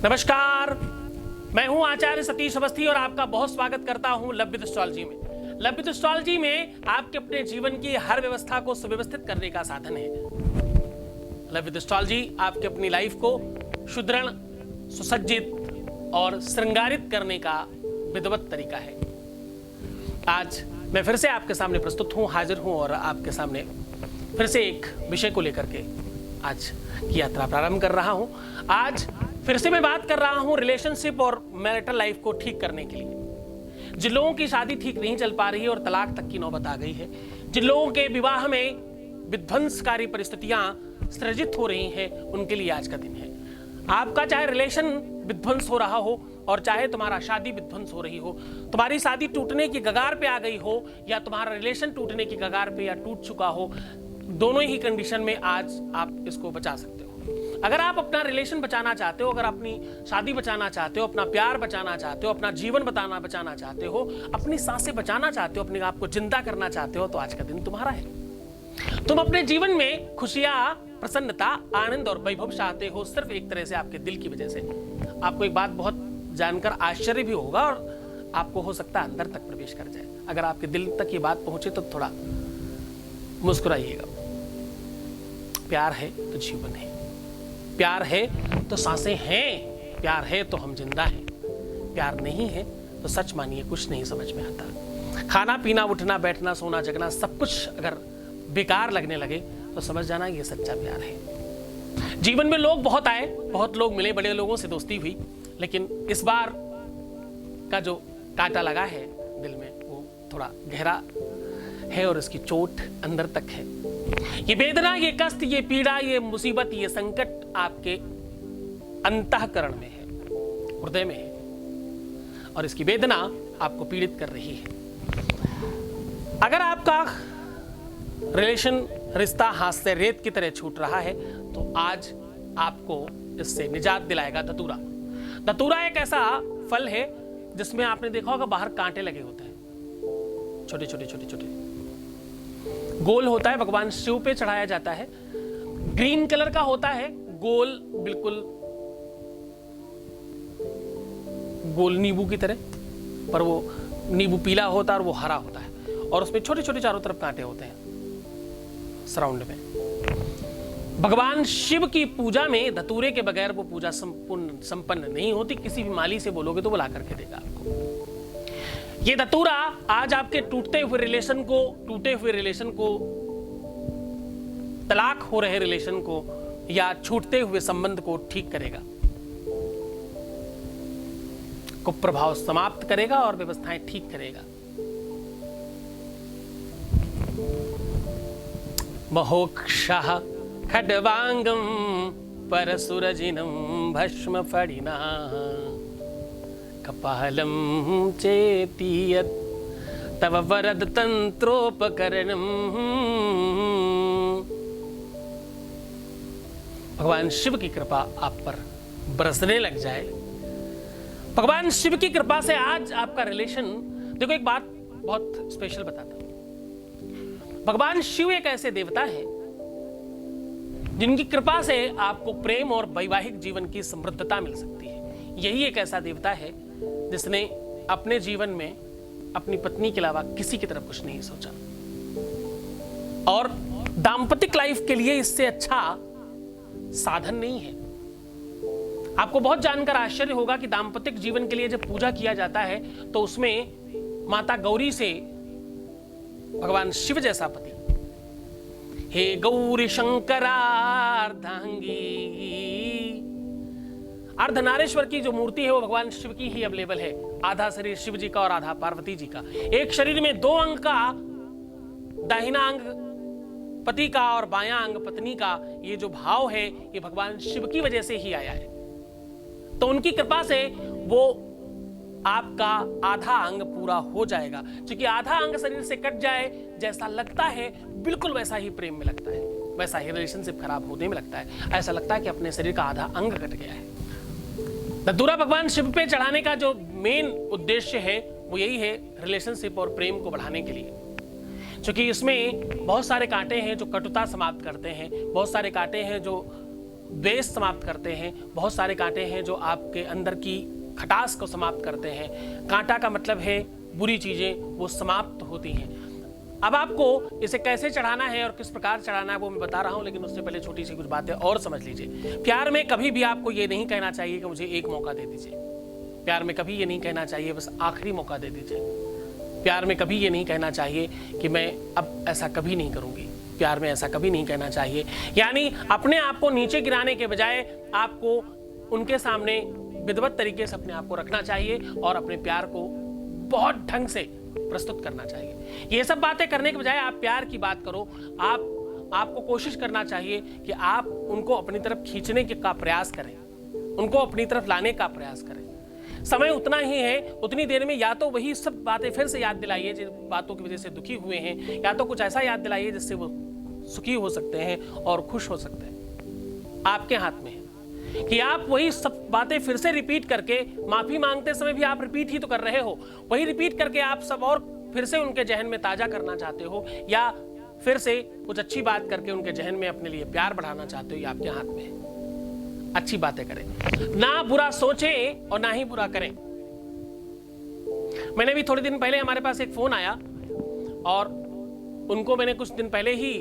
नमस्कार, मैं हूं आचार्य सतीश अवस्थी और आपका बहुत स्वागत करता हूं लव विद एस्ट्रोलॉजी में। लव विद एस्ट्रोलॉजी में आपके अपने जीवन की हर व्यवस्था को सुव्यवस्थित करने का साधन है। लव विद एस्ट्रोलॉजी आपके अपनी लाइफ को सुदृढ़, सुसज्जित और श्रृंगारित करने का विधिवत तरीका है। आज मैं फिर से आपके सामने प्रस्तुत हूं, हाजिर हूं और आपके सामने फिर से एक विषय को लेकर के आज की यात्रा प्रारंभ कर रहा हूं। आज फिर से मैं बात कर रहा हूं रिलेशनशिप और मैरिटल लाइफ को ठीक करने के लिए। जिन लोगों की शादी ठीक नहीं चल पा रही है और तलाक तक की नौबत आ गई है, जिन लोगों के विवाह में विध्वंसकारी परिस्थितियां सृजित हो रही हैं, उनके लिए आज का दिन है। आपका चाहे रिलेशन विध्वंस हो रहा हो और चाहे तुम्हारा शादी विध्वंस हो रही हो, तुम्हारी शादी टूटने की कगार पे आ गई हो या तुम्हारा रिलेशन टूटने की कगार पे या टूट चुका हो, दोनों ही कंडीशन में आज आप इसको बचा सकते हो। अगर आप अपना रिलेशन बचाना चाहते हो, अगर अपनी शादी बचाना चाहते हो, अपना प्यार बचाना चाहते हो, अपना जीवन बचाना चाहते हो, अपनी सांसें बचाना चाहते हो, अपने आप को जिंदा करना चाहते हो, तो आज का दिन तुम्हारा है। तुम अपने जीवन में खुशियां, प्रसन्नता, आनंद और वैभव चाहते हो, सिर्फ एक तरह से आपके दिल की वजह से। आपको एक बात बहुत जानकर आश्चर्य भी होगा और आपको हो सकता है अंदर तक प्रवेश कर जाए। अगर आपके दिल तक ये बात पहुंचे तो थोड़ा मुस्कुराइएगा। प्यार है तो जीवन है, प्यार है तो सांसें हैं, प्यार है तो हम जिंदा हैं, प्यार नहीं है तो सच मानिए कुछ नहीं समझ में आता। खाना पीना, उठना बैठना, सोना जगना, सब कुछ अगर बेकार लगने लगे तो समझ जाना ये सच्चा प्यार है। जीवन में लोग बहुत आए, बहुत लोग मिले, बड़े लोगों से दोस्ती हुई, लेकिन इस बार का जो कांटा लगा है दिल में वो थोड़ा गहरा है और इसकी चोट अंदर तक है। ये वेदना, ये कष्ट, ये पीड़ा, ये मुसीबत, ये संकट आपके अंतःकरण में है, हृदय में है और इसकी वेदना आपको पीड़ित कर रही है। अगर आपका रिलेशन, रिश्ता हाथ से रेत की तरह छूट रहा है तो आज आपको इससे निजात दिलाएगा धतूरा। धतूरा एक ऐसा फल है जिसमें आपने देखा होगा बाहर कांटे लगे होते हैं, छोटे छोटे छोटे छोटे, गोल होता है, भगवान शिव पे चढ़ाया जाता है। ग्रीन कलर का होता है, गोल, बिल्कुल गोल नींबू की तरह, पर वो नींबू पीला होता है और वो हरा होता है और उसमें छोटे छोटे चारों तरफ कांटे होते हैं सराउंड में। भगवान शिव की पूजा में धतूरे के बगैर वो पूजा संपन्न नहीं होती। किसी भी माली से बोलोगे तो वो ला करके देगा आपको। ये धतूरा आज आपके टूटे हुए रिलेशन को, तलाक हो रहे रिलेशन को या छूटते हुए संबंध को ठीक करेगा, कुप्रभाव समाप्त करेगा और व्यवस्थाएं ठीक करेगा। महोक्षः खड्वांगम परसुरजिनं भस्म फणिना कपालम चेति यत् तव वरद तंत्रोपकरणम। भगवान शिव की कृपा आप पर बरसने लग जाए। भगवान शिव की कृपा से आज आपका रिलेशन, देखो एक बात बहुत स्पेशल बताता हूं। भगवान शिव एक ऐसे देवता है जिनकी कृपा से आपको प्रेम और वैवाहिक जीवन की समृद्धता मिल सकती है। यही एक ऐसा देवता है जिसने अपने जीवन में अपनी पत्नी के अलावा किसी की तरफ कुछ नहीं सोचा और दाम्पतिक लाइफ के लिए इससे अच्छा साधन नहीं है। आपको बहुत जानकर आश्चर्य होगा कि दाम्पतिक जीवन के लिए जब पूजा किया जाता है तो उसमें माता गौरी से भगवान शिव जैसा पति, हे गौरी शंकरार्धांगी, अर्धनारेश्वर की जो मूर्ति है वो भगवान शिव की ही अवेलेबल है। आधा शरीर शिव जी का और आधा पार्वती जी का। एक शरीर में दो अंग का, दाहिना अंग पति का और बायां अंग पत्नी का, ये जो भाव है ये भगवान शिव की वजह से ही आया है। तो उनकी कृपा से वो आपका आधा अंग पूरा हो जाएगा। क्योंकि आधा अंग शरीर से कट जाए, जैसा लगता है बिल्कुल वैसा ही प्रेम में लगता है, वैसा ही रिलेशनशिप खराब होने में लगता है। ऐसा लगता है कि अपने शरीर का आधा अंग कट गया है। धतूरा भगवान शिव पे चढ़ाने का जो मेन उद्देश्य है वो यही है, रिलेशनशिप और प्रेम को बढ़ाने के लिए। क्योंकि इसमें बहुत सारे कांटे हैं जो कटुता समाप्त करते हैं, बहुत सारे कांटे हैं जो द्वेष समाप्त करते हैं। बहुत सारे कांटे हैं जो आपके अंदर की खटास को समाप्त करते हैं। कांटा का मतलब है बुरी चीजें, वो समाप्त होती हैं। अब आपको इसे कैसे चढ़ाना है और किस प्रकार चढ़ाना है वो मैं बता रहा हूं, लेकिन उससे पहले छोटी सी कुछ बातें और समझ लीजिए। प्यार में कभी भी आपको ये नहीं कहना चाहिए कि मुझे एक मौका दे दीजिए। प्यार में कभी ये नहीं कहना चाहिए बस आखिरी मौका दे दीजिए। प्यार में कभी ये नहीं कहना चाहिए कि मैं अब ऐसा कभी नहीं करूंगी। प्यार में ऐसा कभी नहीं कहना चाहिए। यानी अपने आप को नीचे गिराने के बजाय आपको उनके सामने विधिवत तरीके से अपने आप को रखना चाहिए और अपने प्यार को बहुत ढंग से प्रस्तुत करना चाहिए। ये सब बातें करने के बजाय आप प्यार की बात करो। आपको कोशिश करना चाहिए कि आप उनको अपनी तरफ खींचने का प्रयास करें, उनको अपनी तरफ लाने का प्रयास करें। समय उतना ही है, उतनी देर में या तो वही सब बातें फिर से याद दिलाइए जिन बातों की वजह से दुखी हुए हैं, या तो कुछ ऐसा याद दिलाइए जिससे वो सुखी हो सकते हैं और खुश हो सकते हैं। आपके हाथ में है कि आप वही सब बातें फिर से रिपीट करके, माफी मांगते समय भी आप रिपीट ही तो कर रहे हो, वही रिपीट करके आप सब और फिर से उनके जहन में ताजा करना चाहते हो, या फिर से कुछ अच्छी बात करके उनके जहन में अपने लिए प्यार बढ़ाना चाहते हो। ये आपके हाथ में है। अच्छी बातें करें, ना बुरा सोचें और ना ही बुरा करें। मैंने भी थोड़े दिन पहले, हमारे पास एक फोन आया और उनको मैंने कुछ दिन पहले ही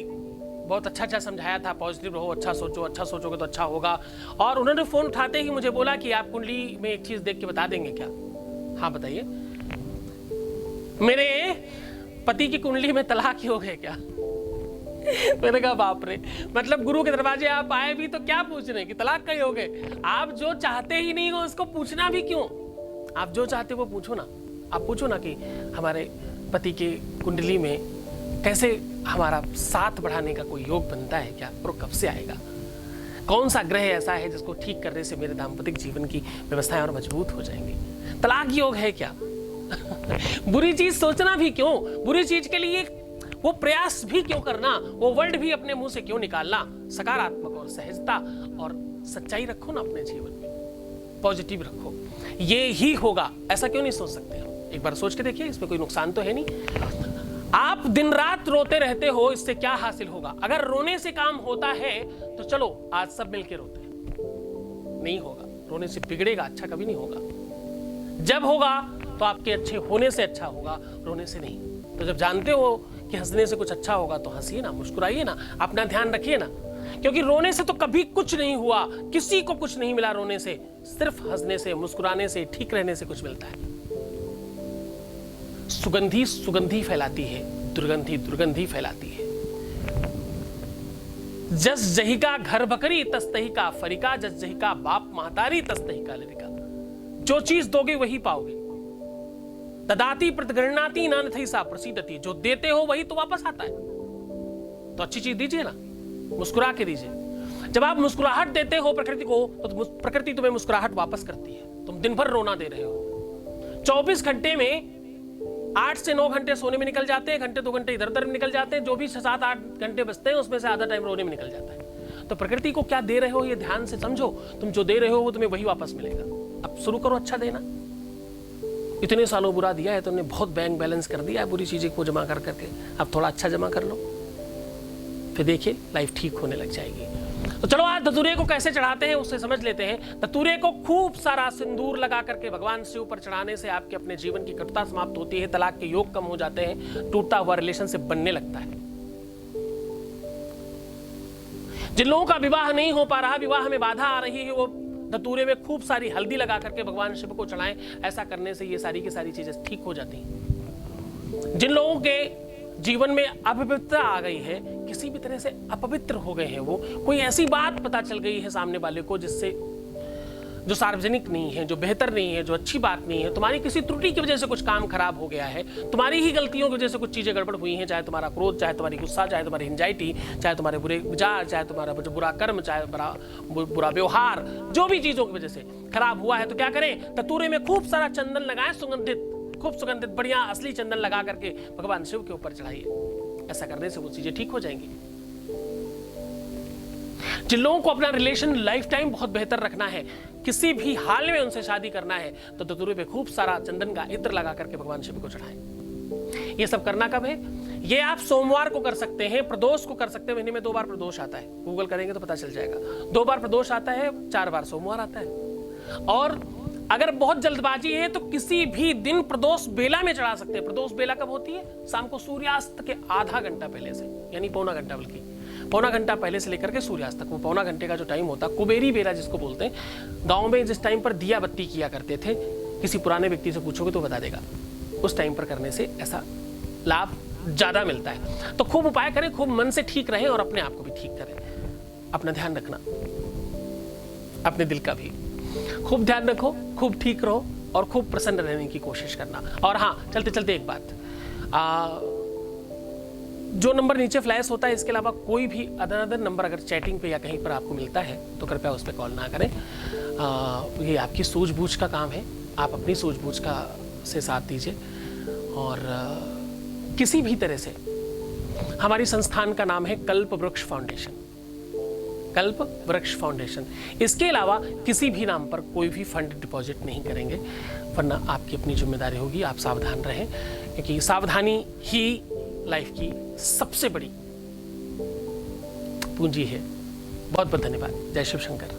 बहुत अच्छा समझाया था, पॉजिटिव रहो, अच्छा सोचो, अच्छा सोचोगे तो अच्छा होगा। और उन्होंने फोन उठाते ही मुझे बोला कि आप कुंडली में एक चीज देख के बता देंगे क्या? हाँ बताइए। मेरे पति की कुंडली में तलाक हो गए क्या? मैंने कहा बाप रे, मतलब गुरु के दरवाजे आप आए भी तो क्या पूछ रहे हैं कि तलाक कहीं हो गए? आप जो चाहते ही नहीं हो उसको पूछना भी क्यों? आप जो चाहते हो वो पूछो ना। आप पूछो ना कि हमारे पति की कुंडली में कैसे हमारा साथ बढ़ाने का कोई योग बनता है क्या, और कब से आएगा? कौन सा ग्रह ऐसा है जिसको ठीक करने से मेरे दाम्पतिक जीवन की व्यवस्थाएं और मजबूत हो जाएंगी? तलाक योग है क्या? बुरी चीज सोचना भी क्यों? बुरी चीज के लिए वो प्रयास भी क्यों करना? वो वर्ड भी अपने मुंह से क्यों निकालना? सकारात्मक और सहजता और सच्चाई रखो ना अपने जीवन में, पॉजिटिव रखो, ये ही होगा। ऐसा क्यों नहीं सोच सकते हम? एक बार सोच के देखिए, इसमें कोई नुकसान तो है नहीं। आप दिन रात रोते रहते हो, इससे क्या हासिल होगा? अगर रोने से काम होता है तो चलो आज सब मिलके रोते हैं। नहीं होगा, रोने से बिगड़ेगा, अच्छा कभी नहीं होगा। जब होगा तो आपके अच्छे होने से अच्छा होगा, रोने से नहीं। तो जब जानते हो कि हंसने से कुछ अच्छा होगा तो हंसिए ना, मुस्कुराइए ना, अपना ध्यान रखिए ना। क्योंकि रोने से तो कभी कुछ नहीं हुआ, किसी को कुछ नहीं मिला रोने से। सिर्फ हंसने से, मुस्कुराने से, ठीक रहने से कुछ मिलता है। सुगंधी सुगंधी फैलाती है, दुर्गंधी दुर्गंधी फैलाती है। जस जही का घर बकरी तस तही का फरिका, जस जही का बाप महतारी तस तही का लड़का। जो चीज दोगे वही पाओगे। ददाती प्रतिगृह्णाति नानथई सा प्रसीदति। जो देते हो वही तो वापस आता है। तो अच्छी चीज दीजिए ना, मुस्कुरा के दीजिए। जब आप मुस्कुराहट देते हो प्रकृति को, तो प्रकृति तुम्हें मुस्कुराहट वापस करती है। तुम दिन भर रोना दे रहे हो, 24 घंटे में 8 से 9 घंटे सोने में निकल जाते हैं, घंटे 2 घंटे इधर उधर निकल जाते हैं। जो भी 7-8 घंटे बचते हैं उसमें से आधा टाइम रोने में निकल जाता है। तो प्रकृति को क्या दे रहे हो ये ध्यान से समझो। तुम जो दे रहे हो वो तुम्हें वही वापस मिलेगा। अब शुरू करो अच्छा देना। इतने सालों बुरा दिया है, तुमने बहुत बैंक बैलेंस कर दिया है बुरी चीजें को जमा कर करके। अब थोड़ा अच्छा जमा कर लो, फिर देखिए लाइफ ठीक होने लग जाएगी। तो चलो आज धतूरे को कैसे चढ़ाते हैं उससे समझ लेते हैं। धतूरे को खूब सारा सिंदूर लगा करके भगवान शिव पर चढ़ाने से आपके अपने जीवन की कटुता समाप्त होती है, तलाक के योग कम हो जाते हैं, टूटता हुआ रिलेशनशिप बनने लगता है। जिन लोगों का विवाह नहीं हो पा रहा, विवाह में बाधा आ रही है, वो धतूरे में खूब सारी हल्दी लगा करके भगवान शिव को चढ़ाएं। ऐसा करने से ये सारी की सारी चीजें ठीक हो जाती हैं। जिन लोगों के जीवन में अपवित्रता आ गई है, किसी भी तरह से अपवित्र हो गए हैं, वो कोई ऐसी बात पता चल गई है सामने वाले को जिससे जो सार्वजनिक नहीं है, जो बेहतर नहीं है, जो अच्छी बात नहीं है, तुम्हारी किसी त्रुटि की वजह से कुछ काम खराब हो गया है, तुम्हारी ही गलतियों की वजह से कुछ चीजें गड़बड़ हुई हैं, चाहे तुम्हारा क्रोध, चाहे तुम्हारी गुस्सा, चाहे तुम्हारी एंजाइटी, चाहे तुम्हारे बुरे विचार, चाहे तुम्हारा बुरा कर्म, चाहे बुरा व्यवहार, जो भी चीजों की वजह से खराब हुआ है, तो क्या करें? धतूरे में खूब सारा चंदन लगाएं, सुगंधित, खूब सुगंधित बढ़िया असली चंदन लगा करके भगवान शिव के ऊपर चढ़ाइए। ऐसा करने से वो चीजें ठीक हो जाएंगी। जिन लोगों को अपना रिलेशन लाइफ टाइम बहुत बेहतर रखना है, किसी भी हाल में उनसे शादी करना है, तो धतूरे पे खूब सारा चंदन का इत्र लगा करके भगवान शिव को चढ़ाएं। ये सब करना कब है? ये आप सोमवार को कर सकते हैं, प्रदोष को कर सकते हैं। महीने में 2 बार प्रदोष आता है, गूगल करेंगे तो पता चल जाएगा। 2 बार प्रदोष आता है, 4 बार सोमवार आता है। और अगर बहुत जल्दबाजी है तो किसी भी दिन प्रदोष बेला में चढ़ा सकते हैं। प्रदोष बेला कब होती है? शाम को सूर्यास्त के आधा घंटा पहले से, यानी पौना घंटा, बल्कि पौना घंटा पहले से लेकर के सूर्यास्त तक। वो पौना घंटे का जो टाइम होता है, कुबेरी बेला जिसको बोलते हैं। गांव में जिस टाइम पर दिया बत्ती किया करते थे, किसी पुराने व्यक्ति से पूछोगे तो बता देगा, उस टाइम पर करने से ऐसा लाभ ज्यादा मिलता है। तो खूब उपाय करें, खूब मन से ठीक रहें और अपने आप को भी ठीक करें। अपना ध्यान रखना, अपने दिल का भी खूब ध्यान रखो, खूब ठीक रहो और खूब प्रसन्न रहने की कोशिश करना। और हाँ, चलते चलते एक बात, जो नंबर नीचे फ्लैश होता है, इसके अलावा कोई भी अदर नंबर अगर चैटिंग पे या कहीं पर आपको मिलता है तो कृपया उस पर कॉल ना करें। ये आपकी सूझबूझ का काम है, आप अपनी सूझबूझ का से साथ दीजिए। और किसी भी तरह से, हमारी संस्थान का नाम है कल्प वृक्ष फाउंडेशन, कल्प वृक्ष फाउंडेशन। इसके अलावा किसी भी नाम पर कोई भी फंड डिपॉजिट नहीं करेंगे, वरना आपकी अपनी जिम्मेदारी होगी। आप सावधान रहें, क्योंकि सावधानी ही लाइफ की सबसे बड़ी पूंजी है। बहुत बहुत धन्यवाद। जय शिव शंकर।